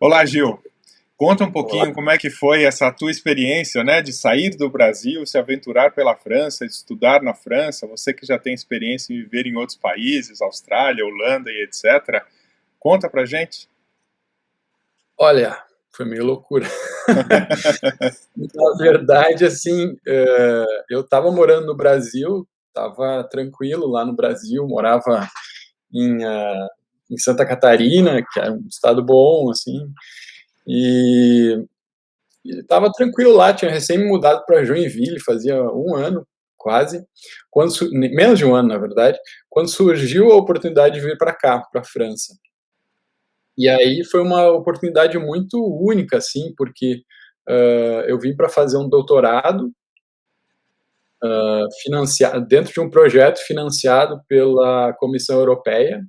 Olá, Gil. Conta um Olá. pouquinho como é que foi essa tua experiência, né, de sair do Brasil, se aventurar pela França, de estudar na França. Você que já tem experiência em viver em outros países, Austrália, Holanda e etc. Conta pra gente. Olha, foi meio loucura. Na verdade, assim, eu estava morando no Brasil, estava tranquilo lá no Brasil, morava em, em Santa Catarina, que é um estado bom, assim, e estava tranquilo lá, tinha recém me mudado para Joinville, fazia um ano, quase, menos de um ano, na verdade, quando surgiu a oportunidade de vir para cá, para a França. E aí foi uma oportunidade muito única, assim, porque, eu vim para fazer um doutorado, dentro de um projeto financiado pela Comissão Europeia,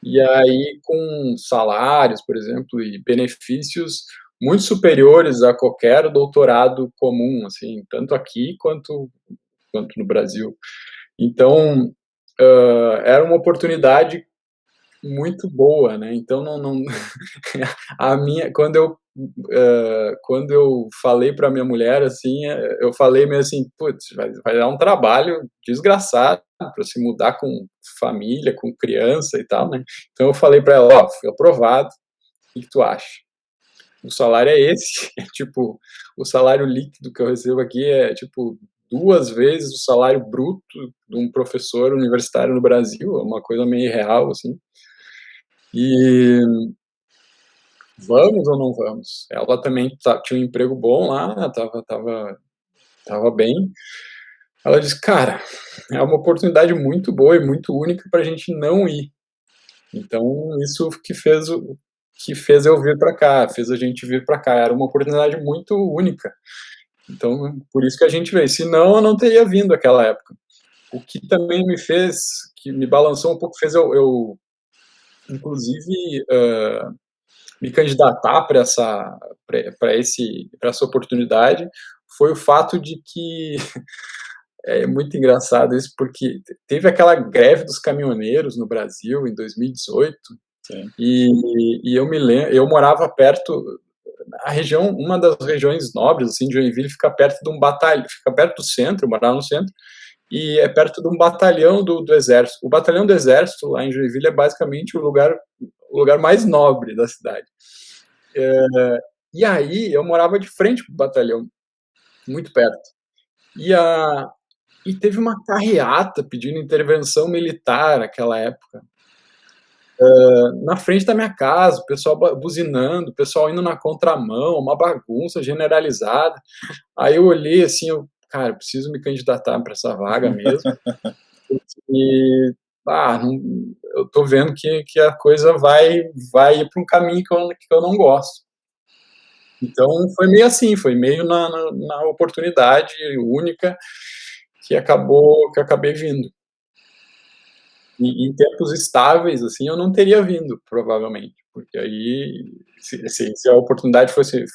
e aí com salários, por exemplo, e benefícios muito superiores a qualquer doutorado comum, assim, tanto aqui quanto no Brasil. Então, era uma oportunidade muito boa, né, então não a minha quando eu falei para minha mulher, assim, eu falei meio assim: "Putz, vai dar um trabalho desgraçado para se mudar com família, com criança e tal, né". Então eu falei para ela: "Ó, fui aprovado, o que que tu acha? O salário é esse", tipo, o salário líquido que eu recebo aqui é, tipo, 2 vezes o salário bruto de um professor universitário no Brasil, é uma coisa meio irreal, assim. E vamos ou não vamos? Ela também tinha um emprego bom lá, estava bem. Ela disse: "Cara, é uma oportunidade muito boa e muito única para a gente não ir". Então isso que fez eu vir para cá, fez a gente vir para cá. Era uma oportunidade muito única. Então, por isso que a gente veio, senão eu não teria vindo aquela época. O que também que me balançou um pouco, fez eu inclusive, me candidatar para essa oportunidade, foi o fato de que é muito engraçado isso, porque teve aquela greve dos caminhoneiros no Brasil em 2018, Sim. e eu morava perto, a região, uma das regiões nobres, assim, de Joinville, fica perto de um batalhão, fica perto do centro, eu morava no centro, e é perto de um batalhão do exército. O batalhão do exército lá em Joinville é basicamente o lugar mais nobre da cidade. E aí eu morava de frente para o batalhão, muito perto. E, a, e teve uma carreata pedindo intervenção militar naquela época, na frente da minha casa, o pessoal buzinando, o pessoal indo na contramão, uma bagunça generalizada. Aí eu olhei assim, cara, eu preciso me candidatar para essa vaga mesmo. E não, eu tô vendo que a coisa vai ir para um caminho que eu não gosto. Então foi meio assim, foi meio na oportunidade única que acabei vindo. E em tempos estáveis, assim, eu não teria vindo, provavelmente, porque aí, se a oportunidade fosse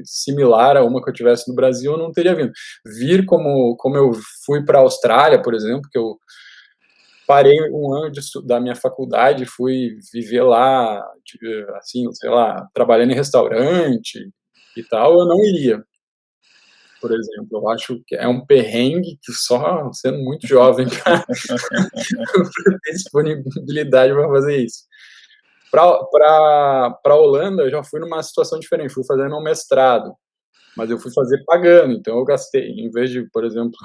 similar a uma que eu tivesse no Brasil, eu não teria vindo. Vir como eu fui para a Austrália, por exemplo, que eu parei um ano da minha faculdade, fui viver lá, assim, sei lá, trabalhando em restaurante e tal, eu não iria. Por exemplo, eu acho que é um perrengue que só sendo muito jovem para ter disponibilidade para fazer isso. Para Holanda, eu já fui numa situação diferente, fui fazendo um mestrado, mas eu fui fazer pagando, então eu gastei, em vez de, por exemplo,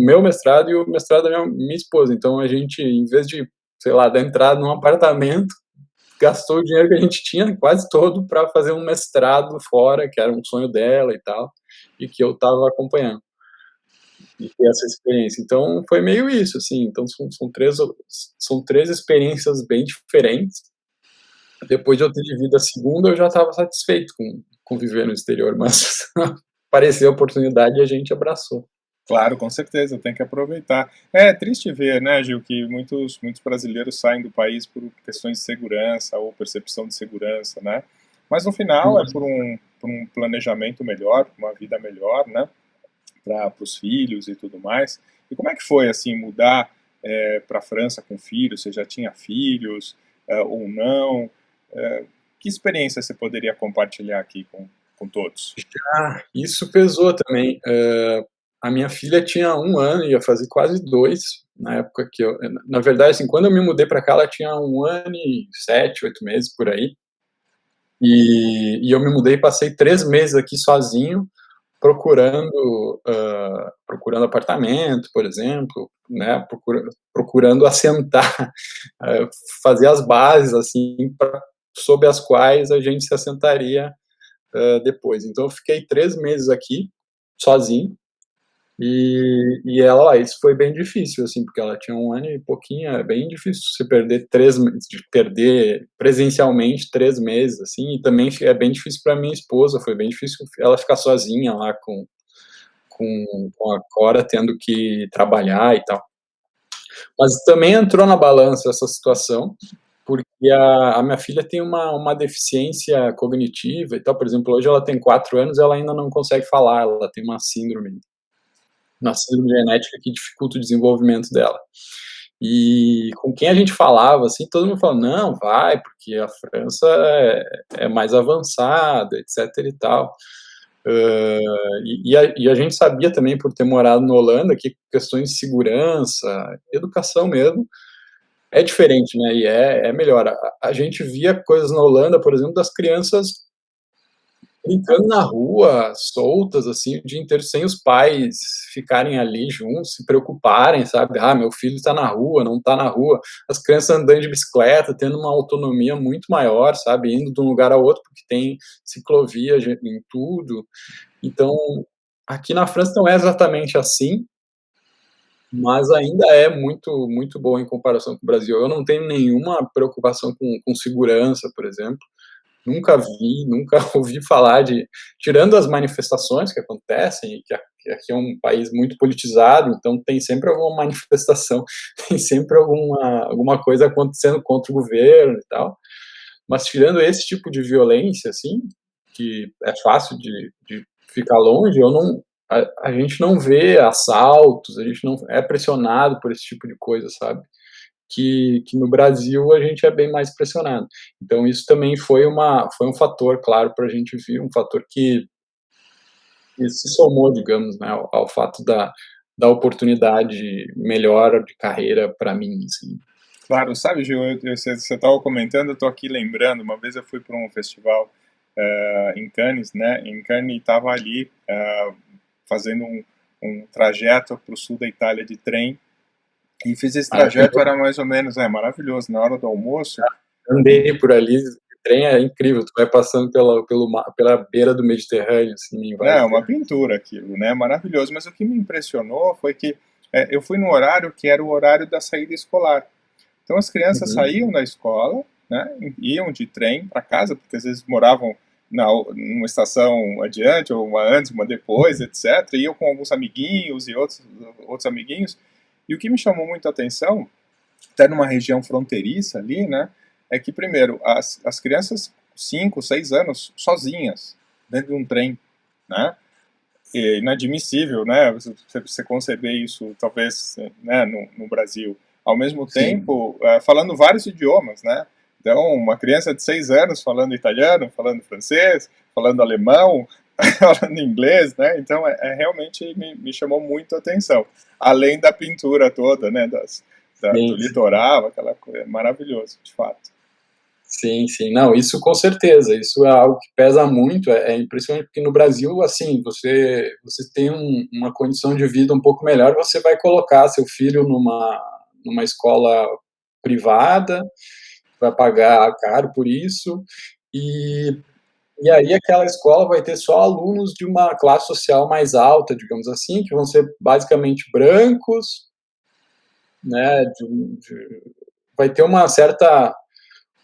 meu mestrado e o mestrado da minha esposa, então a gente, em vez de, sei lá, dar entrada num apartamento, gastou o dinheiro que a gente tinha quase todo para fazer um mestrado fora, que era um sonho dela e tal, e que eu estava acompanhando, e ter essa experiência. Então foi meio isso, assim, então são três experiências bem diferentes. Depois de eu ter vivido a segunda, eu já estava satisfeito com viver no exterior, mas apareceu a oportunidade e a gente abraçou. Claro, com certeza, tem que aproveitar. É triste ver, né, Gil, que muitos brasileiros saem do país por questões de segurança ou percepção de segurança, né? Mas no final é por um planejamento melhor, uma vida melhor, né? Para os filhos e tudo mais. E como é que foi, assim, mudar para a França com filhos? Você já tinha filhos ou não? Que experiência você poderia compartilhar aqui com todos? Ah, isso pesou também. A minha filha tinha 1 ano, ia fazer quase 2, na época que eu na verdade, assim, quando eu me mudei para cá, ela tinha 1 ano e 7, 8 meses, por aí. E eu me mudei e passei 3 meses aqui sozinho, procurando apartamento, por exemplo, né, procurando assentar, eh, fazer as bases, assim, sob as quais a gente se assentaria, depois. Então eu fiquei 3 meses aqui, sozinho, e ela isso foi bem difícil, assim, porque ela tinha 1 ano e pouquinho, é bem difícil você perder 3 meses, de perder presencialmente 3 meses, assim, e também é bem difícil para minha esposa, foi bem difícil ela ficar sozinha lá com a Cora tendo que trabalhar e tal. Mas também entrou na balança essa situação, porque a minha filha tem uma deficiência cognitiva e tal, por exemplo, hoje ela tem 4 anos, ela ainda não consegue falar, ela tem uma síndrome genética que dificulta o desenvolvimento dela. E com quem a gente falava, assim, todo mundo falava: "Não, vai, porque a França é mais avançada, etc e tal". E a gente sabia também, por ter morado na Holanda, que questões de segurança, educação mesmo, é diferente, né, e é melhor. A gente via coisas na Holanda, por exemplo, das crianças brincando na rua, soltas, assim, o dia inteiro, sem os pais ficarem ali juntos, se preocuparem, sabe? "Ah, meu filho está na rua, não está na rua". As crianças andando de bicicleta, tendo uma autonomia muito maior, sabe? Indo de um lugar ao outro, porque tem ciclovia em tudo. Então, aqui na França não é exatamente assim, mas ainda é muito muito boa em comparação com o Brasil. Eu não tenho nenhuma preocupação com segurança, por exemplo. Nunca vi, nunca ouvi falar de, tirando as manifestações que acontecem, e que aqui é um país muito politizado, então tem sempre alguma manifestação, tem sempre alguma coisa acontecendo contra o governo e tal. Mas tirando esse tipo de violência, assim, que é fácil de ficar longe, eu não a gente não vê assaltos, a gente não é pressionado por esse tipo de coisa, sabe? Que no Brasil a gente é bem mais pressionado. Então isso também foi um fator, claro, para a gente ver, um fator que se somou, digamos, né, ao fato da oportunidade melhor de carreira para mim, assim. Claro, sabe, Gil, você estava comentando, eu estou aqui lembrando, uma vez eu fui para um festival em Cannes, né, em Cannes, e estava ali fazendo um trajeto para o sul da Itália de trem, e fiz esse trajeto, Maravilhoso. era mais ou menos, maravilhoso, na hora do almoço, Andei por ali, o trem é incrível, tu vai passando pela beira do Mediterrâneo, assim, em né, vários uma pintura aquilo, né, maravilhoso, mas o que me impressionou foi que eu fui no horário que era o horário da saída escolar. Então as crianças uhum. saíam da escola, né, iam de trem para casa, porque às vezes moravam numa estação adiante, ou uma antes, uma depois, etc. Iam com alguns amiguinhos e outros amiguinhos. E o que me chamou muito a atenção, até numa região fronteiriça ali, né, é que, primeiro, as crianças 5, 6 anos sozinhas, dentro de um trem, né, é inadmissível, né, você conceber isso, talvez, né, no Brasil. Ao mesmo Sim, tempo, falando vários idiomas, né, então uma criança de 6 anos falando italiano, falando francês, falando alemão, falando inglês, né, então realmente me chamou muito a atenção, além da pintura toda, né, do sim. litoral, aquela coisa, maravilhoso, de fato. Sim, sim. Não, isso com certeza, isso é algo que pesa muito, é impressionante, porque no Brasil, assim, você tem uma condição de vida um pouco melhor, você vai colocar seu filho numa escola privada, vai pagar caro por isso, e e aí aquela escola vai ter só alunos de uma classe social mais alta, digamos assim, que vão ser basicamente brancos, né, vai ter uma certa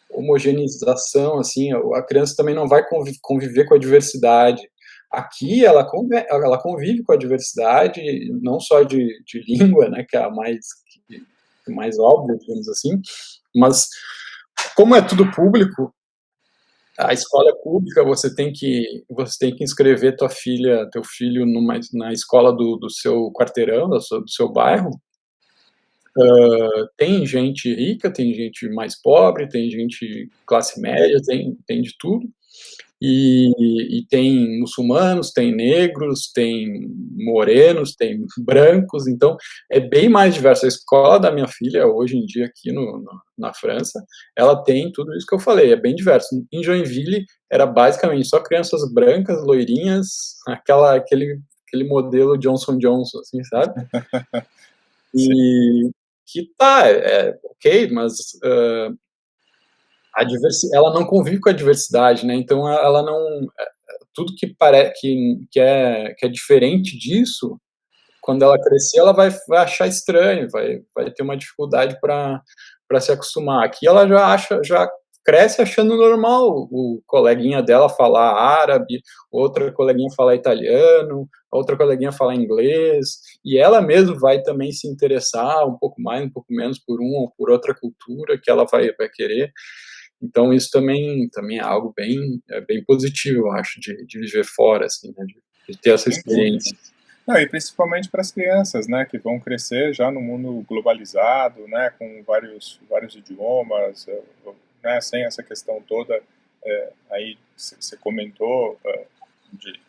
homogeneização, assim, a criança também não vai conviver com a diversidade. Aqui ela convive com a diversidade, não só de língua, né, que é a mais óbvia, digamos assim, mas como é tudo público, a escola é pública, você tem que inscrever teu filho na escola do seu quarteirão, do seu bairro, Tem gente rica, tem gente mais pobre, tem gente classe média, tem de tudo. E tem muçulmanos, tem negros, tem morenos, tem brancos, então é bem mais diverso. A escola da minha filha, hoje em dia, aqui na França, ela tem tudo isso que eu falei, é bem diverso. Em Joinville, era basicamente só crianças brancas, loirinhas, aquele modelo Johnson Johnson, assim, sabe? Sim, E que tá, ok, mas ela não convive com a diversidade, né? Então ela não, tudo que parece que é diferente disso, quando ela crescer, ela vai achar estranho, vai ter uma dificuldade para se acostumar. Aqui ela já cresce achando normal o coleguinha dela falar árabe, outra coleguinha falar italiano, outra coleguinha falar inglês, e ela mesma vai também se interessar um pouco mais, um pouco menos por uma ou por outra cultura que ela vai querer. Então isso também é algo bem positivo, eu acho, de viver fora, assim, né, de ter essa sem dúvida. experiência. Não, e principalmente para as crianças, né, que vão crescer já no mundo globalizado, né, com vários idiomas, né, sem essa questão toda, aí você comentou, de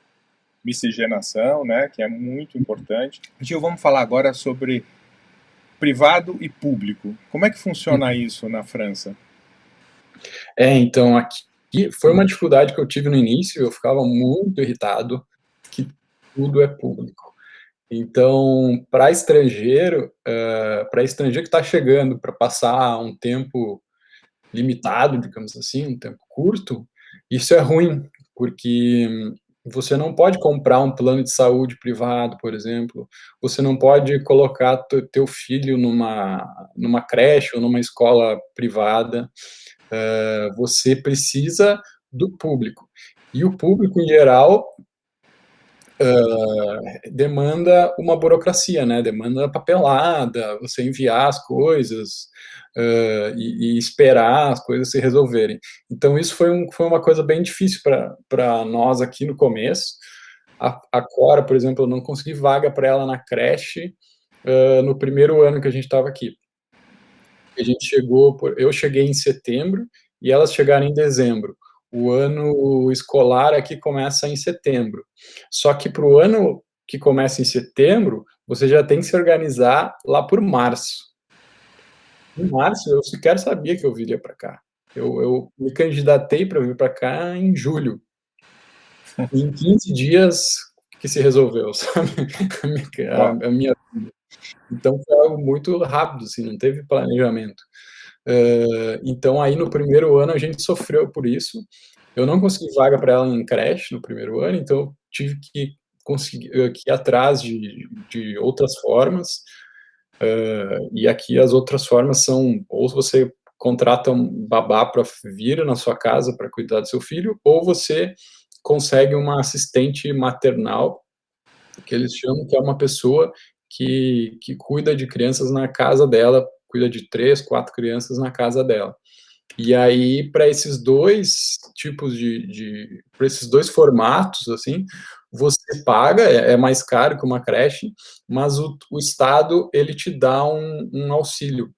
miscigenação, né, que é muito importante. Gil, vamos falar agora sobre privado e público. Como é que funciona isso na França? Então aqui foi uma dificuldade que eu tive no início, eu ficava muito irritado que tudo é público. Então, para estrangeiro que está chegando para passar um tempo limitado, digamos assim, um tempo curto, isso é ruim, porque você não pode comprar um plano de saúde privado, por exemplo, você não pode colocar teu filho numa creche ou numa escola privada, você precisa do público. E o público, em geral, demanda uma burocracia, né? Demanda papelada, você enviar as coisas, e esperar as coisas se resolverem. Então, isso foi uma coisa bem difícil para nós aqui no começo. A Cora, por exemplo, eu não consegui vaga para ela na creche no primeiro ano que a gente estava aqui. Eu cheguei em setembro e elas chegaram em dezembro. O ano escolar aqui começa em setembro. Só que para o ano que começa em setembro, você já tem que se organizar lá por março. Em março, eu sequer sabia que eu viria para cá. Eu me candidatei para vir para cá em julho. E em 15 dias que se resolveu, sabe? Uau. A minha vida. Então foi algo muito rápido, assim, não teve planejamento. Então, aí no primeiro ano a gente sofreu por isso. Eu não consegui vaga para ela em creche no primeiro ano, então eu tive que que ir atrás de outras formas. E aqui as outras formas são ou você contrata um babá para vir na sua casa para cuidar do seu filho, ou você consegue uma assistente maternal, que eles chamam, que é uma pessoa que cuida de crianças na casa dela, cuida de 3, 4 crianças na casa dela. E aí, para esses dois tipos para esses dois formatos, assim, você paga, é mais caro que uma creche, mas o Estado, ele te dá um auxílio.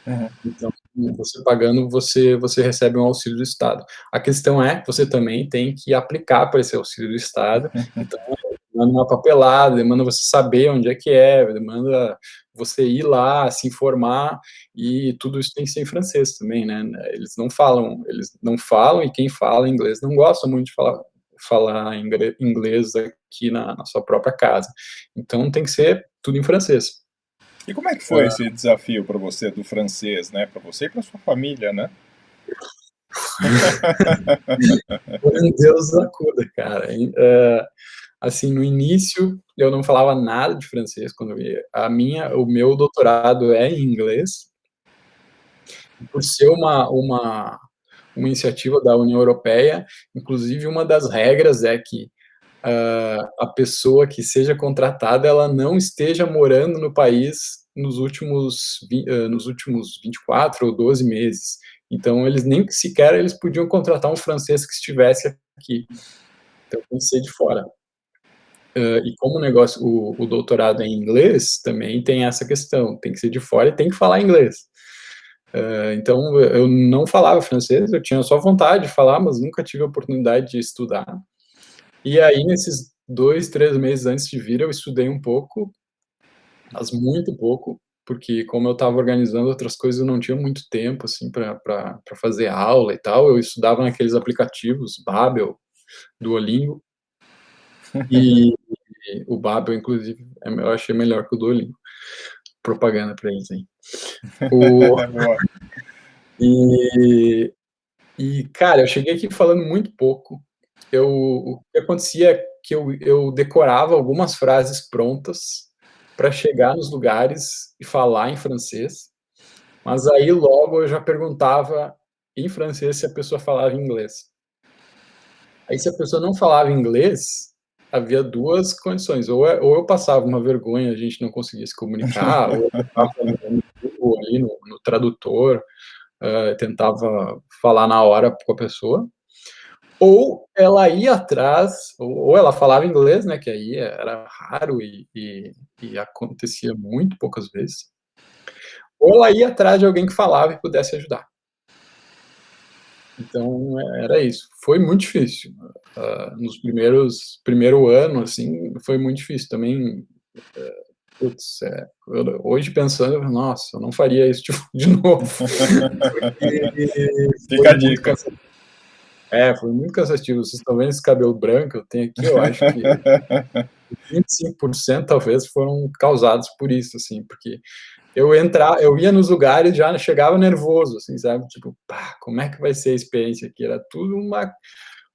Uhum. Então, você pagando, você recebe um auxílio do Estado. A questão é, você também tem que aplicar para esse auxílio do Estado, então demanda uma papelada, demanda você saber onde demanda você ir lá, se informar, e tudo isso tem que ser em francês também, né? Eles não falam, e quem fala inglês não gosta muito de falar inglês aqui na sua própria casa. Então tem que ser tudo em francês. E como é que foi esse desafio para você do francês, né? Para você e para sua família, né? Foi um Deus nos acuda, cara. Assim, no início, eu não falava nada de francês quando eu ia. O meu doutorado é em inglês, por ser uma iniciativa da União Europeia, inclusive uma das regras é que a pessoa que seja contratada, ela não esteja morando no país nos últimos 24 ou 12 meses. Então, eles nem sequer eles podiam contratar um francês que estivesse aqui. Então, tem que ser de fora. E como o negócio, o doutorado é em inglês, também tem essa questão, tem que ser de fora e tem que falar inglês. Então, eu não falava francês, eu tinha só vontade de falar, mas nunca tive a oportunidade de estudar. E aí, nesses 2, 3 meses antes de vir, eu estudei um pouco, mas muito pouco, porque como eu estava organizando outras coisas, eu não tinha muito tempo, assim, para fazer aula e tal. Eu estudava naqueles aplicativos, Babel, Duolingo, e o Babel, inclusive, eu achei melhor que o Duolingo. Propaganda para eles aí. Boa. E, cara, eu cheguei aqui falando muito pouco. O que acontecia é que eu decorava algumas frases prontas para chegar nos lugares e falar em francês, mas aí logo eu já perguntava em francês se a pessoa falava inglês. Aí se a pessoa não falava inglês, havia 2 condições, ou eu passava uma vergonha, a gente não conseguia se comunicar, ou eu tentava no Google ali, no tradutor, tentava falar na hora com a pessoa, ou ela ia atrás, ou ela falava inglês, né, que aí era raro e acontecia muito poucas vezes, ou ela ia atrás de alguém que falava e pudesse ajudar. Então, era isso. Foi muito difícil. Nos primeiro ano, assim, foi muito difícil. Também, putz, hoje pensando, nossa, eu não faria isso de novo. Porque Fica foi a muito dica. cansativo. Foi muito cansativo. Vocês estão vendo esse cabelo branco que eu tenho aqui? Eu acho que 25% talvez foram causados por isso, assim, porque eu ia nos lugares, já chegava nervoso, assim, sabe? Tipo, pá, como é que vai ser a experiência aqui? Era tudo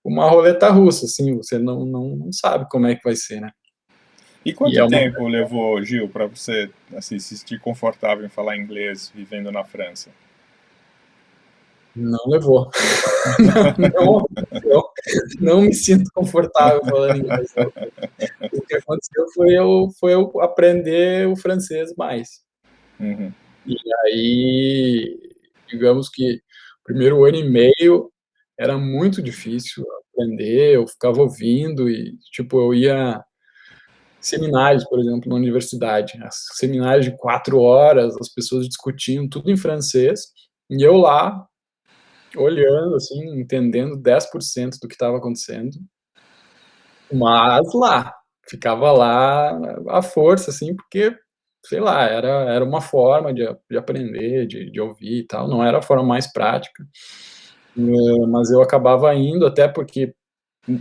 uma roleta russa, assim, você não sabe como é que vai ser, né? E E quanto é uma tempo levou, Gil, para você assim, se sentir confortável em falar inglês vivendo na França? Não levou. Não, não, não me sinto confortável falando inglês. O que aconteceu foi eu aprender o francês mais. Uhum. E aí, digamos que o primeiro ano e meio era muito difícil aprender, eu ficava ouvindo e, tipo, eu ia seminários, por exemplo, na universidade, seminários de 4 horas, as pessoas discutiam tudo em francês, e eu lá, olhando, assim, entendendo 10% do que estava acontecendo, mas lá, ficava lá à força, assim, porque, sei lá, era uma forma de aprender, de ouvir e tal, não era a forma mais prática, mas eu acabava indo, até porque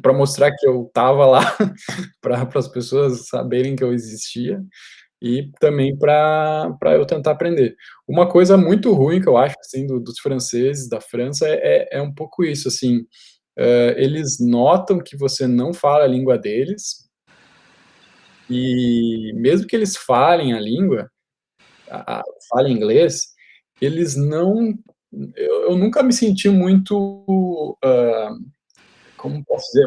para mostrar que eu estava lá, para as pessoas saberem que eu existia, e também para eu tentar aprender. Uma coisa muito ruim que eu acho, assim, dos franceses, da França, é um pouco isso, assim, eles notam que você não fala a língua deles, e mesmo que eles falem a língua, falem inglês, eles não, eu nunca me senti muito, como posso dizer,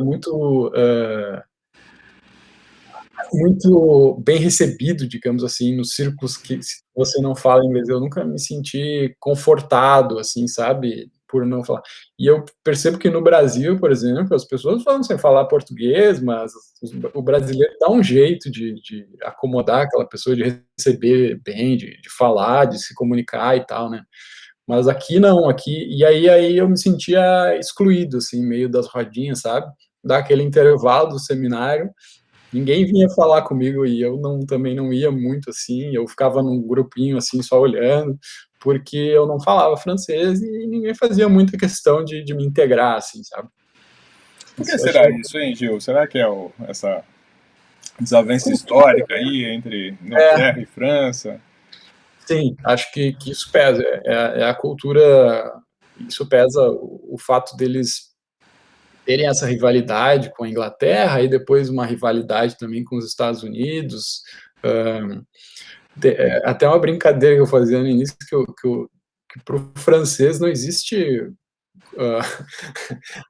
muito bem recebido, digamos assim, nos círculos que se você não fala inglês. Eu nunca me senti confortado, assim, sabe, por não falar. E eu percebo que no Brasil, por exemplo, as pessoas falam sem falar português, mas o brasileiro dá um jeito de acomodar aquela pessoa, de receber bem, de falar, de se comunicar e tal, né. Mas aqui não, aqui e aí eu me sentia excluído, assim, meio das rodinhas, sabe. Dá aquele intervalo do seminário, ninguém vinha falar comigo e eu também não ia muito, assim, eu ficava num grupinho, assim, só olhando, porque eu não falava francês e ninguém fazia muita questão de me integrar, assim, sabe. Por que Isso eu será achei isso, hein, Gil? Será que é essa desavença histórica aí entre Inglaterra e França? sim, acho que isso pesa, é a cultura, isso pesa o fato deles terem essa rivalidade com a Inglaterra e depois uma rivalidade também com os Estados Unidos, hã até uma brincadeira que eu fazia no início, que para o francês não existe, uh,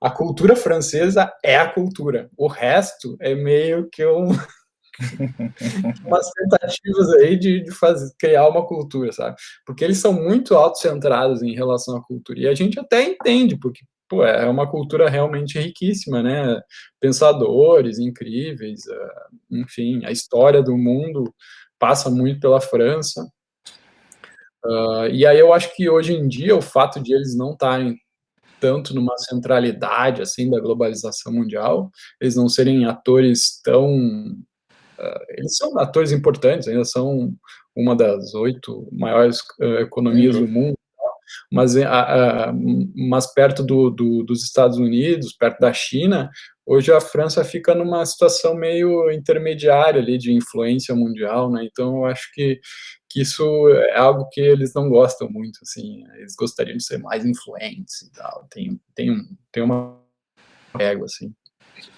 a cultura francesa é a cultura, o resto é meio que umas tentativas aí de fazer, criar uma cultura, sabe? Porque eles são muito autocentrados em relação à cultura, e a gente até entende, porque pô, é uma cultura realmente riquíssima, né? Pensadores incríveis, enfim, a história do mundo passa muito pela França. E aí eu acho que hoje em dia o fato de eles não estarem tanto numa centralidade assim da globalização mundial, eles não serem atores tão, eles são atores importantes, ainda são uma das 8 maiores Sem economias do dúvida. mundo, mas, mas perto dos Estados Unidos, perto da China, hoje a França fica numa situação meio intermediária ali de influência mundial, né? Então eu acho que isso é algo que eles não gostam muito, assim, eles gostariam de ser mais influentes e tal. Tem uma régua, assim.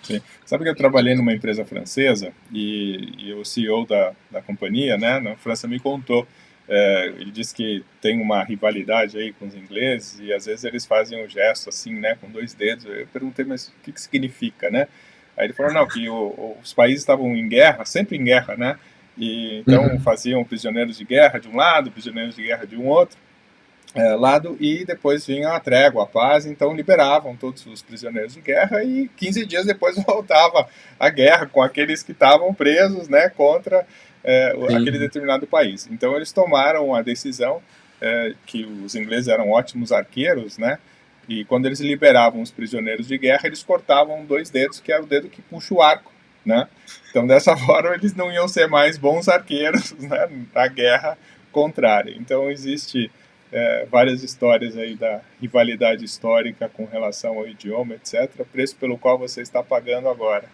Sim. Sabe que eu trabalhei numa empresa francesa e o CEO da companhia, né, na França me contou, ele disse que tem uma rivalidade aí com os ingleses e às vezes eles fazem um gesto assim, né, com 2 dedos. Eu perguntei, mas o que que significa, né? Aí ele falou, não, que os países estavam em guerra, sempre em guerra, né? E então Uhum. faziam prisioneiros de guerra de um lado, prisioneiros de guerra de um outro lado, e depois vinha a trégua, a paz, então liberavam todos os prisioneiros de guerra e 15 dias depois voltava a guerra com aqueles que estavam presos, né, contra aquele Sim. determinado país. Então eles tomaram a decisão que os ingleses eram ótimos arqueiros, né, e quando eles liberavam os prisioneiros de guerra, eles cortavam 2 dedos, que era o dedo que puxa o arco, né? Então dessa forma eles não iam ser mais bons arqueiros, né, na guerra contrária. Então existe várias histórias aí da rivalidade histórica com relação ao idioma, etc., preço pelo qual você está pagando agora.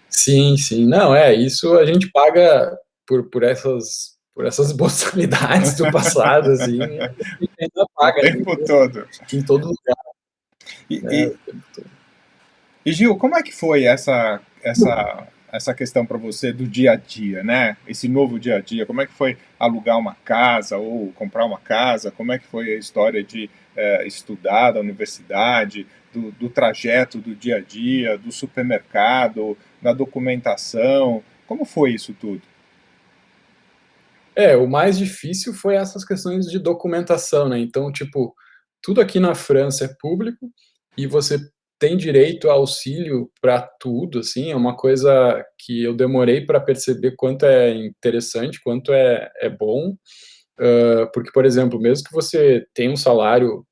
Sim, sim. Não, isso a gente paga por essas boçalidades do passado, assim, a gente ainda O paga tempo todo. em todo lugar, E, né, e, o tempo todo. e Gil, como é que foi essa questão para você do dia a dia, né? Esse novo dia a dia, como é que foi alugar uma casa ou comprar uma casa? Como é que foi a história de estudar da universidade, do trajeto do dia a dia, do supermercado, da documentação? Como foi isso tudo? O mais difícil foi essas questões de documentação, né, então, tipo, tudo aqui na França é público e você tem direito a auxílio para tudo, assim, é uma coisa que eu demorei para perceber quanto é interessante, quanto é bom, porque, por exemplo, mesmo que você tenha um salário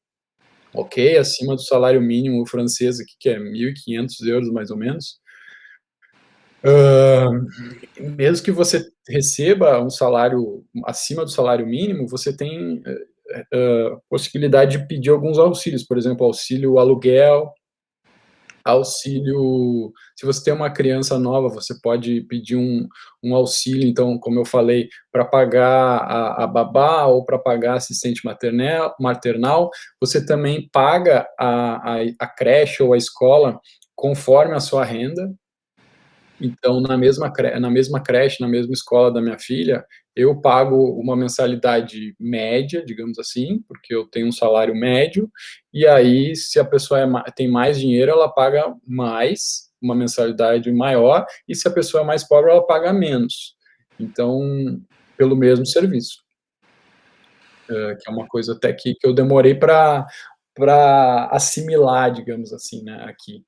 ok, acima do salário mínimo francês aqui, que é 1.500 € mais ou menos, hã, mesmo que você receba um salário acima do salário mínimo, você tem, possibilidade de pedir alguns auxílios, por exemplo, auxílio aluguel, auxílio se você tem uma criança nova, você pode pedir um auxílio, então, como eu falei, para pagar a babá ou para pagar assistente maternal, você também paga a creche ou a escola conforme a sua renda. Então, na mesma creche, na mesma escola da minha filha, eu pago uma mensalidade média, digamos assim, porque eu tenho um salário médio, e aí se a pessoa tem mais dinheiro, ela paga mais, uma mensalidade maior, e se a pessoa é mais pobre, ela paga menos. Então, pelo mesmo serviço, que é uma coisa até que eu demorei para assimilar, digamos assim, né, aqui.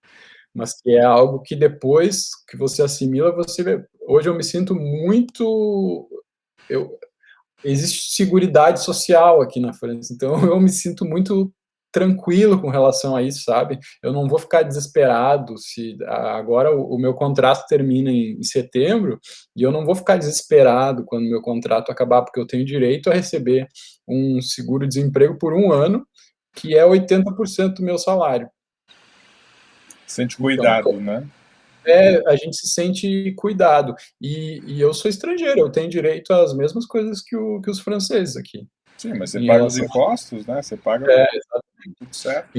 Mas que é algo que depois que você assimila, você vê hoje eu me sinto muito eu existe seguridade social aqui na França, então eu me sinto muito tranquilo com relação a isso, sabe. Eu não vou ficar desesperado se agora o meu contrato termina em setembro, e eu não vou ficar desesperado quando o meu contrato acabar, porque eu tenho direito a receber um seguro-desemprego por 1 ano, que é 80% do meu salário. Sente Então cuidado, né? a gente se sente cuidado. E eu sou estrangeiro, eu tenho direito às mesmas coisas que os franceses aqui, Sim, mas você em paga os relação impostos, né? Você paga exatamente. tudo certo.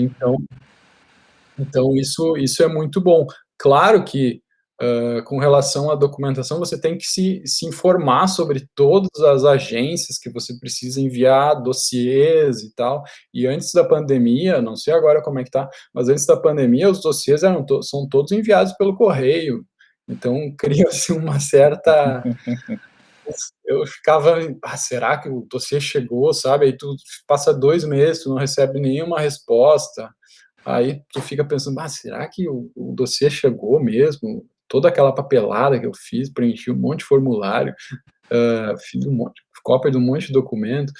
Então isso é muito bom. Claro que, com relação à documentação, você tem que se informar sobre todas as agências que você precisa enviar dossiês e tal. E antes da pandemia, não sei agora como é que tá, mas antes da pandemia os dossiês são todos enviados pelo correio. Então cria-se uma certa Eu ficava, será que o dossiê chegou, sabe? Aí tu passa 2 meses, tu não recebe nenhuma resposta. Aí tu fica pensando, será que o dossiê chegou mesmo? Toda aquela papelada que eu fiz, preenchi um monte de formulário, fiz um monte, cópia de um monte de documento.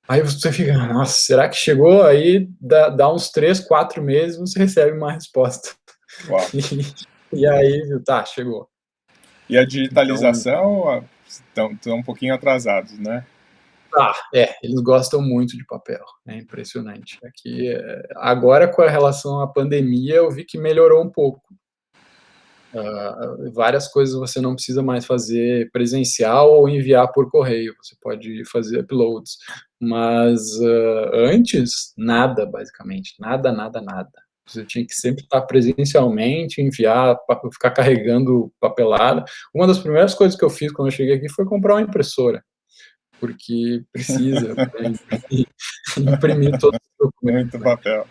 Aí você fica, nossa, será que chegou? Aí dá uns 3, 4 meses, você recebe uma resposta. Uau. E aí, tá, chegou. E a Então, digitalização estão um pouquinho atrasados, né? eles gostam muito de papel, é impressionante. Aqui, agora com a relação à pandemia, eu vi que melhorou um pouco. Várias coisas você não precisa mais fazer presencial ou enviar por correio, você pode fazer uploads. Mas antes, nada, basicamente, nada, nada, nada. Você tinha que sempre estar presencialmente, enviar, ficar carregando papelada. Uma das primeiras coisas que eu fiz quando eu cheguei aqui foi comprar uma impressora, porque precisa imprimir todos os documentos, Muito né? papel.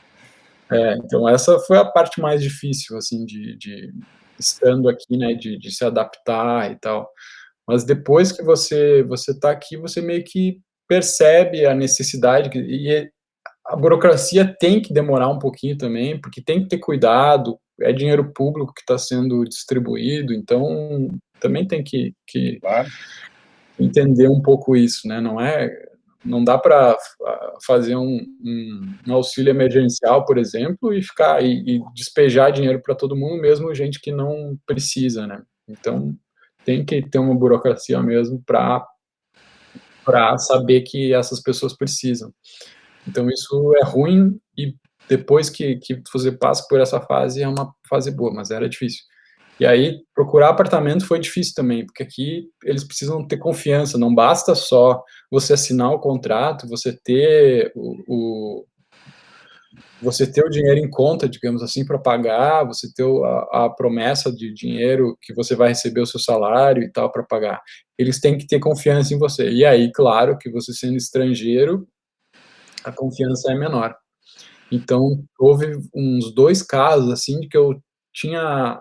Então essa foi a parte mais difícil, assim, de estando aqui, né, de se adaptar e tal. Mas depois que você está aqui, você meio que percebe a necessidade a burocracia tem que demorar um pouquinho também, porque tem que ter cuidado, é dinheiro público que está sendo distribuído, então também tem que Claro. entender um pouco isso, né? Não dá para fazer um auxílio emergencial, por exemplo, e ficar e despejar dinheiro para todo mundo, mesmo gente que não precisa, né? Então tem que ter uma burocracia mesmo para saber que essas pessoas precisam. Então isso é ruim e depois que você passa por essa fase é uma fase boa, mas era difícil. E aí, procurar apartamento foi difícil também, porque aqui eles precisam ter confiança, não basta só você assinar o contrato, você ter o dinheiro em conta, digamos assim, para pagar, você ter a promessa de dinheiro que você vai receber o seu salário e tal para pagar. Eles têm que ter confiança em você. E aí, claro, que você sendo estrangeiro, a confiança é menor. Então, houve uns 2 casos, assim, de que eu tinha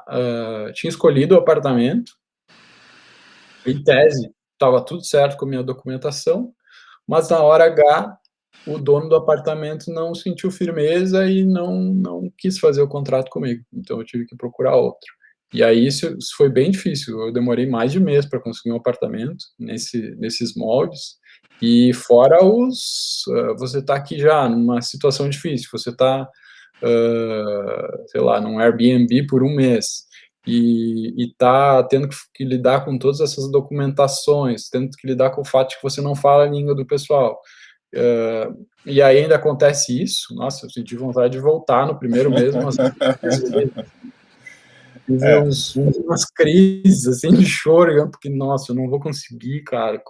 escolhido o apartamento, em tese, estava tudo certo com a minha documentação, mas na hora H, o dono do apartamento não sentiu firmeza e não quis fazer o contrato comigo, então eu tive que procurar outro. E aí isso foi bem difícil, eu demorei mais de mês para conseguir um apartamento nesses moldes, e fora você está aqui já numa situação difícil, você está, sei lá, num Airbnb por um mês, e tá tendo que lidar com todas essas documentações, tendo que lidar com o fato de que você não fala a língua do pessoal. E aí ainda acontece isso, nossa, eu senti vontade de voltar no primeiro mês umas 3 vezes. Tive É, umas crises, assim, de choro, porque, nossa, eu não vou conseguir, cara,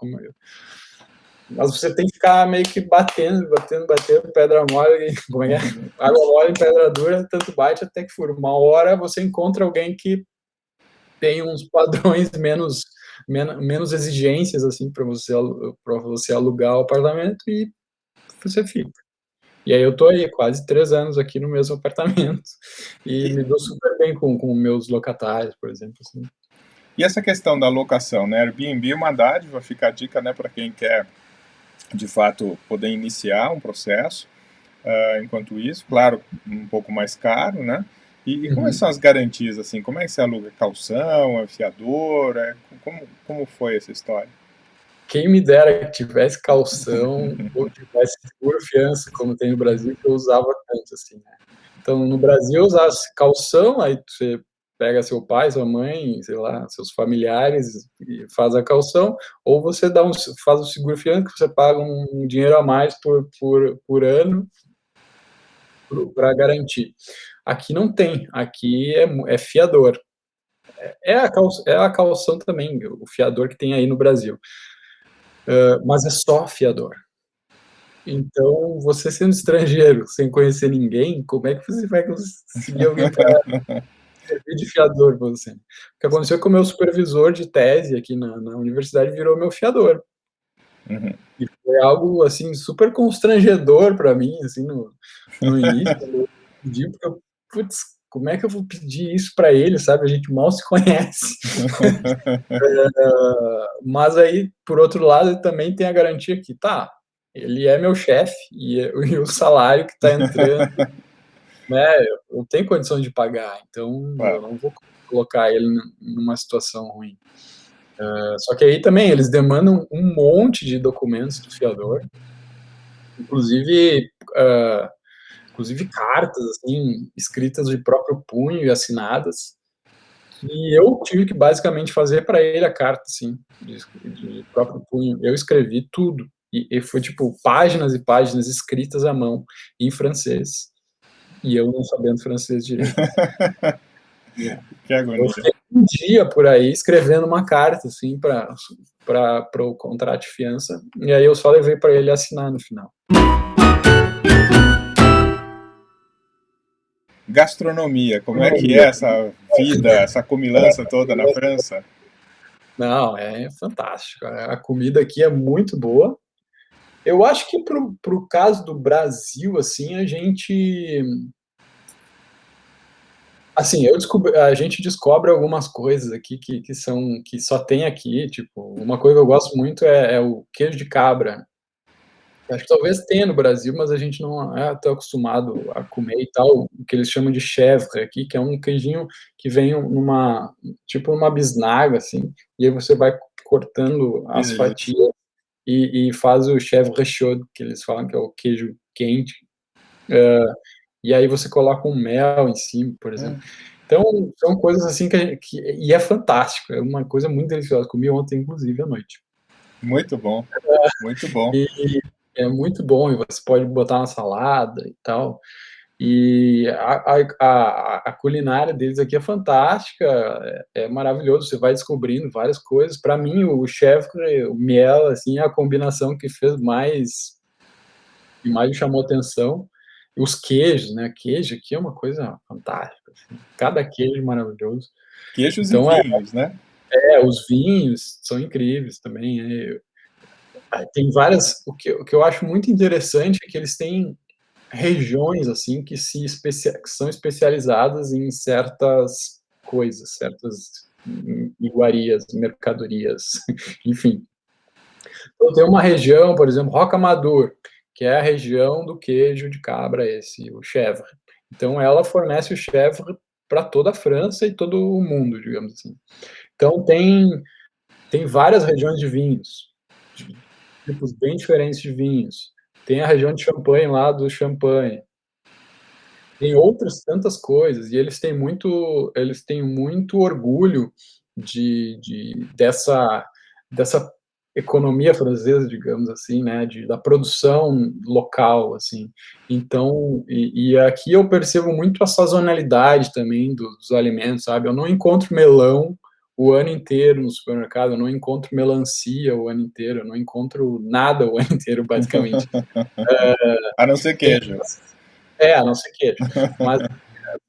mas você tem que ficar meio que batendo, batendo, batendo, pedra mole, como é que é? Água mole em pedra dura, tanto bate até que fura. Uma hora você encontra alguém que tem uns padrões menos exigências, assim, para você alugar o apartamento e você fica. E aí eu tô aí, quase 3 anos aqui no mesmo apartamento, e e, me dou super bem com meus locatários, por exemplo, assim. e essa questão da locação, né? Airbnb é uma dádiva, fica a dica, né, para quem quer, de fato, poder iniciar um processo. Enquanto isso, claro, um pouco mais caro, né? E como Uhum. são as garantias, assim? Como é que você aluga? Calção, é fiador? Como foi essa história? Quem me dera que tivesse calção ou tivesse seguro fiança, como tem no Brasil, que eu usava tanto, assim, né. Então, no Brasil, usasse calção, aí você pega seu pai, sua mãe, sei lá, seus familiares e faz a calção, ou você faz o seguro fiança, que você paga um dinheiro a mais por ano para garantir. Aqui não tem, aqui é fiador. É a calção também, o fiador que tem aí no Brasil, mas é só fiador. Então, você sendo estrangeiro, sem conhecer ninguém, como é que você vai conseguir alguém para servir de fiador pra você? O que aconteceu com o meu supervisor de tese aqui na universidade virou meu fiador. Uhum. E foi algo, assim, super constrangedor para mim, assim, no início, quando eu pedi, porque eu, putz, como é que eu vou pedir isso para ele, sabe? A gente mal se conhece. Mas aí, por outro lado, também tem a garantia que, tá, ele é meu chefe e o salário que está entrando, né, eu tenho condições de pagar, então eu Claro. não vou colocar ele numa situação ruim. Só que aí também eles demandam um monte de documentos do fiador, inclusive, uh, inclusive cartas, assim, escritas de próprio punho e assinadas, e eu tive que basicamente fazer para ele a carta, assim, de próprio punho. Eu escrevi tudo, e foi tipo páginas e páginas escritas à mão, em francês, e eu não sabendo francês direito. Que Eu agonia. fiquei um dia por aí escrevendo uma carta, assim, para o contrato de fiança, e aí eu só levei para ele assinar no final. Gastronomia, como é que é essa vida, essa comilança toda na França? Não, é fantástico. A comida aqui é muito boa. Eu acho que para o caso do Brasil, assim, a gente descobre algumas coisas aqui que só tem aqui, tipo, uma coisa que eu gosto muito é o queijo de cabra. Acho que talvez tenha no Brasil, mas a gente não é tão acostumado a comer e tal, o que eles chamam de chèvre aqui, que é um queijinho que vem tipo numa bisnaga, assim, e aí você vai cortando Que as delícia. fatias e faz o chèvre chaud, que eles falam que é o queijo quente, e aí você coloca um mel em cima, por exemplo. Então, são coisas assim e é fantástico, é uma coisa muito deliciosa. Comi ontem, inclusive, à noite. Muito bom, muito bom. E é muito bom, e você pode botar na salada e tal. E a culinária deles aqui é fantástica, é maravilhoso, você vai descobrindo várias coisas. Para mim, o chèvre, o miel, assim, é a combinação que mais me chamou atenção. E os queijos, né? Queijo aqui é uma coisa fantástica, assim. Cada queijo maravilhoso. Queijos e Então, vinhos, né? os vinhos são incríveis também. Tem várias. O que eu acho muito interessante é que eles têm regiões assim que são especializadas em certas coisas, certas iguarias, mercadorias, enfim. Então, tem uma região, por exemplo, Rocamadour, que é a região do queijo de cabra, esse, o chèvre. Então, ela fornece o chèvre para toda a França e todo o mundo, digamos assim. Então, tem várias regiões de vinhos, de tipos bem diferentes de vinhos. Tem a região de Champagne lá do Champagne. Tem outras tantas coisas, e eles têm muito orgulho dessa economia francesa, digamos assim, né, da produção local, assim. Então, e aqui eu percebo muito a sazonalidade também dos alimentos, sabe? Eu não encontro melão o ano inteiro no supermercado, eu não encontro melancia o ano inteiro, eu não encontro nada o ano inteiro, basicamente. A não ser Tem queijo. a não ser queijo. Mas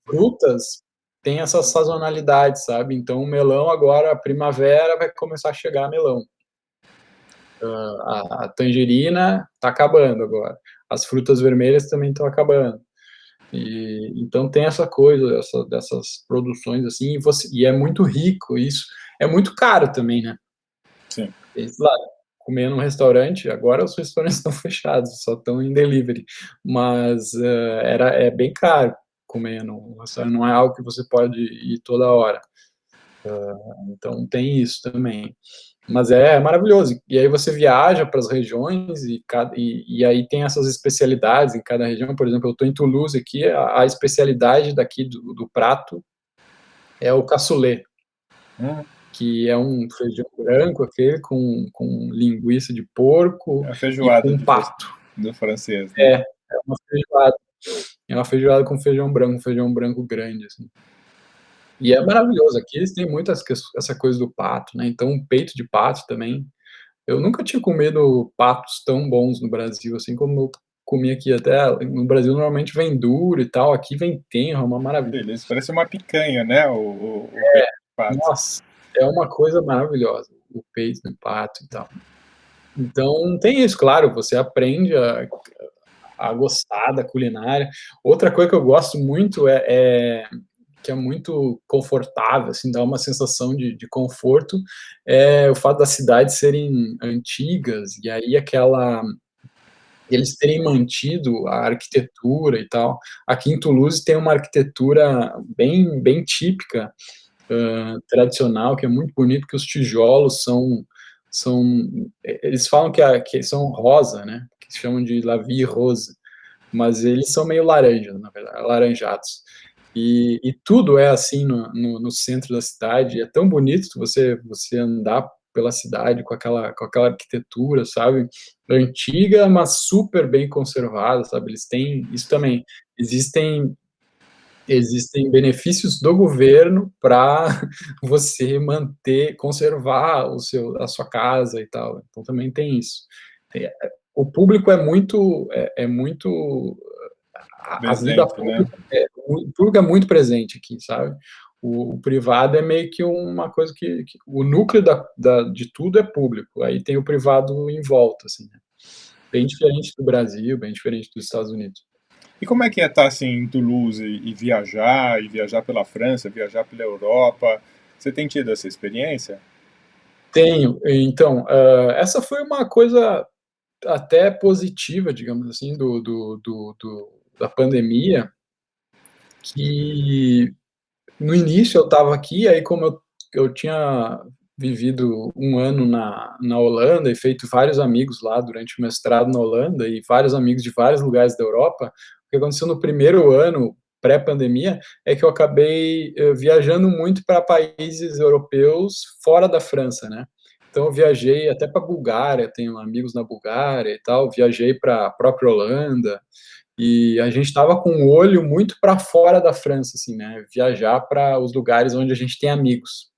frutas têm essa sazonalidade, sabe? Então, o melão agora, a primavera, vai começar a chegar melão. A tangerina está acabando agora. As frutas vermelhas também estão acabando. Então tem essa coisa, dessas produções assim, e é muito rico isso. É muito caro também, né? Sim. E, lá, comer num restaurante, agora os restaurantes estão fechados, só estão em delivery, mas é bem caro comer num restaurante, não é algo que você pode ir toda hora. Então tem isso também. Mas é maravilhoso. E aí você viaja para as regiões e aí tem essas especialidades em cada região. Por exemplo, eu estou em Toulouse aqui, a especialidade daqui do prato é o cassoulet, Hum, que é um feijão branco, aquele com linguiça de porco é a e feijoada com pato. do francês, né? É uma feijoada. É uma feijoada com feijão branco, um feijão branco grande, assim. E é maravilhoso. Aqui eles têm muito essa coisa do pato, né? Então, um peito de pato também. Eu nunca tinha comido patos tão bons no Brasil, assim como eu comi aqui. Até no Brasil normalmente vem duro e tal. Aqui vem tenro, é uma maravilha. Beleza, parece uma picanha, né? O peito de pato. Nossa, é uma coisa maravilhosa, o peito do pato e tal. Então, tem isso, claro, você aprende a gostar da culinária. Outra coisa que eu gosto muito que é muito confortável, assim, dá uma sensação de conforto, é o fato das cidades serem antigas, e aí eles terem mantido a arquitetura e tal. Aqui em Toulouse tem uma arquitetura bem típica, tradicional, que é muito bonito, que os tijolos são eles falam que são rosa, né, que chamam de la vie rose, mas eles são meio laranja, na verdade, alaranjados. E tudo é assim no centro da cidade, é tão bonito você andar pela cidade com aquela arquitetura, sabe, antiga, mas super bem conservada, sabe, eles têm isso também, existem existem benefícios do governo para você conservar a sua casa e tal, então também tem isso. O público é muito a vida Presente, né? pública o público é muito presente aqui, sabe. O privado é meio que uma coisa que o núcleo de tudo é público, aí tem o privado em volta, assim, né. Bem diferente do Brasil, bem diferente dos Estados Unidos. E como é que é estar assim em Toulouse e viajar pela França, viajar pela Europa? Você tem tido essa experiência? Tenho. Então, essa foi uma coisa até positiva, digamos assim, da pandemia, que no início eu estava aqui, aí como eu tinha vivido um ano na Holanda e feito vários amigos lá durante o mestrado na Holanda e vários amigos de vários lugares da Europa, o que aconteceu no primeiro ano, pré-pandemia, é que eu acabei viajando muito para países europeus fora da França, né. Então eu viajei até para Bulgária, tenho amigos na Bulgária e tal, viajei para a própria Holanda, e a gente estava com o olho muito para fora da França, assim, né, viajar para os lugares onde a gente tem amigos.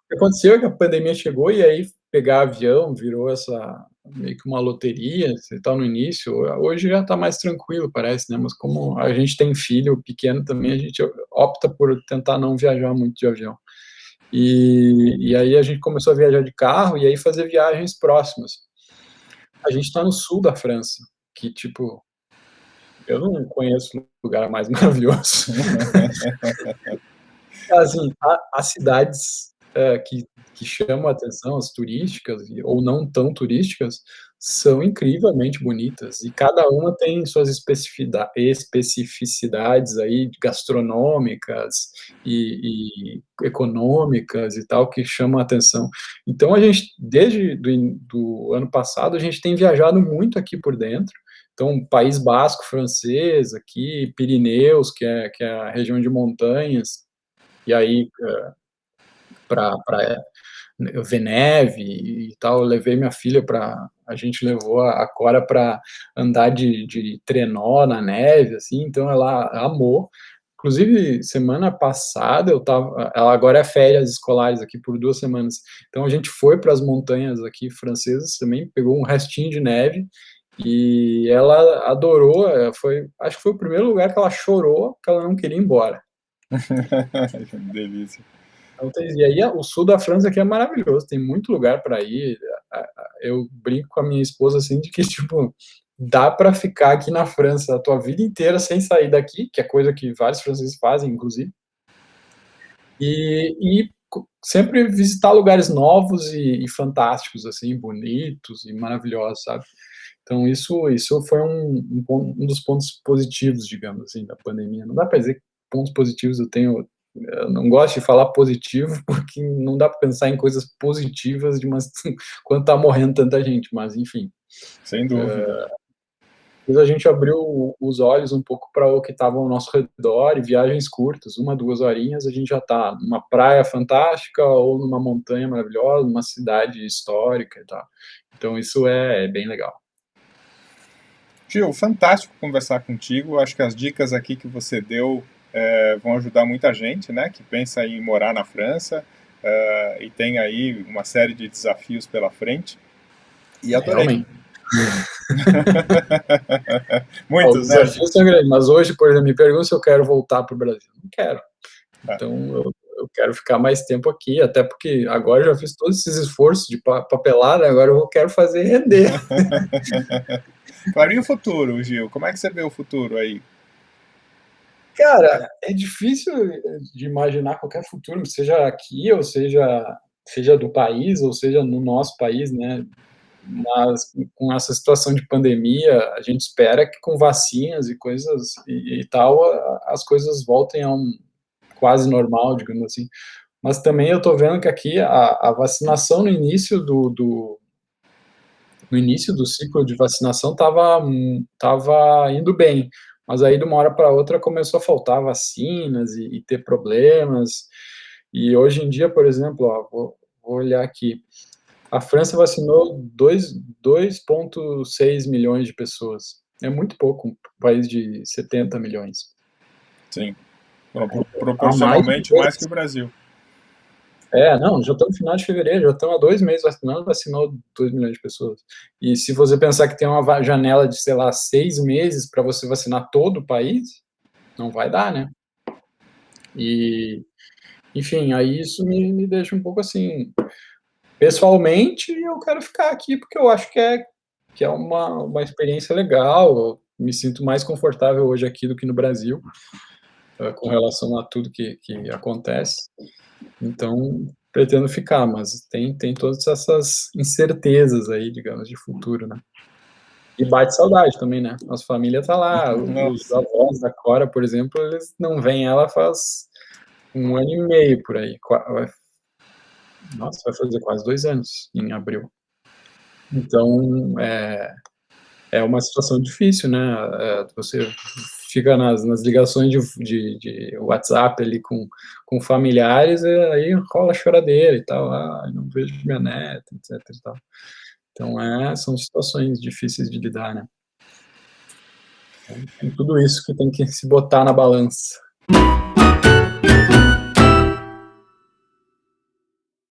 O que aconteceu é que a pandemia chegou e aí pegar avião virou essa meio que uma loteria, você tá no início, hoje já está mais tranquilo parece, né, mas como a gente tem filho pequeno também, a gente opta por tentar não viajar muito de avião. E aí a gente começou a viajar de carro e aí fazer viagens próximas. A gente está no sul da França, que tipo, eu não conheço lugar mais maravilhoso. Assim, as cidades, que chamam a atenção, as turísticas ou não tão turísticas, são incrivelmente bonitas e cada uma tem suas especificidades aí gastronômicas e econômicas e tal, que chamam a atenção. Então a gente, desde do ano passado, a gente tem viajado muito aqui por dentro, então País Basco francês aqui, Pirineus, que é a região de montanhas, e aí, para ver neve e tal, eu levei minha filha para a gente levou a Cora para andar de trenó na neve, assim, então ela amou. Inclusive, semana passada eu estava ela agora é férias escolares aqui por 2 semanas, então a gente foi para as montanhas aqui francesas também, pegou um restinho de neve, e ela adorou, acho que foi o primeiro lugar que ela chorou, que ela não queria ir embora. Delícia. Então e aí o sul da França aqui é maravilhoso, tem muito lugar para ir, eu brinco com a minha esposa, assim, de que, tipo, dá para ficar aqui na França a tua vida inteira sem sair daqui, que é coisa que vários franceses fazem, inclusive, e sempre visitar lugares novos e fantásticos, assim, bonitos e maravilhosos, sabe. Então isso foi um dos pontos positivos, digamos assim, da pandemia. Não dá para dizer que pontos positivos eu não gosto de falar positivo, porque não dá para pensar em coisas positivas de umas quando tá morrendo tanta gente, mas enfim. Sem dúvida. Depois a gente abriu os olhos um pouco para o que estava ao nosso redor e viagens curtas, 1, 2 horinhas, a gente já está numa praia fantástica ou numa montanha maravilhosa, numa cidade histórica e tal. Então isso é bem legal. Gil, fantástico conversar contigo. Acho que as dicas aqui que você deu vão ajudar muita gente, né, que pensa em morar na França e tem aí uma série de desafios pela frente. E adorei. Realmente. Os Muitos, né, Gil? desafios são grandes, mas hoje, por exemplo, me perguntam se eu quero voltar para o Brasil. Não quero. Ah. Então eu quero ficar mais tempo aqui, até porque agora eu já fiz todos esses esforços de papelada, agora eu quero fazer render. Claro, e o futuro, Gil? Como é que você vê o futuro aí? Cara, é difícil de imaginar qualquer futuro, seja aqui ou seja do país ou seja no nosso país, né, mas com essa situação de pandemia, a gente espera que com vacinas e coisas e tal, as coisas voltem a um quase normal, digamos assim. Mas também eu tô vendo que aqui a vacinação no início do ciclo de vacinação estava indo bem, mas aí de uma hora para outra começou a faltar vacinas e ter problemas. E hoje em dia, por exemplo, ó, vou olhar aqui, a França vacinou 2,6 milhões de pessoas. É muito pouco, um país de 70 milhões. Sim. Há mais de Proporcionalmente mais que o dois. Brasil. Não, já estamos no final de fevereiro, já estamos há 2 meses vacinando, vacinou 2 milhões de pessoas. E se você pensar que tem uma janela de, sei lá, 6 meses para você vacinar todo o país, não vai dar, né? E, enfim, aí isso me deixa um pouco assim. Pessoalmente, eu quero ficar aqui porque eu acho que é uma experiência legal. Eu me sinto mais confortável hoje aqui do que no Brasil, com relação a tudo que acontece. Então, pretendo ficar, mas tem todas essas incertezas aí, digamos, de futuro, né? E bate saudade também, né? Nossa família tá lá, os Nossa. avós da Cora, por exemplo, eles não veem ela faz 1 ano e meio por aí. Nossa, vai fazer quase 2 anos em abril. Então, é uma situação difícil, né? Você fica nas ligações de WhatsApp ali com familiares, e aí rola choradeira e tal, não vejo minha neta, etc e tal. Então, são situações difíceis de lidar, né? Então, tem tudo isso que tem que se botar na balança.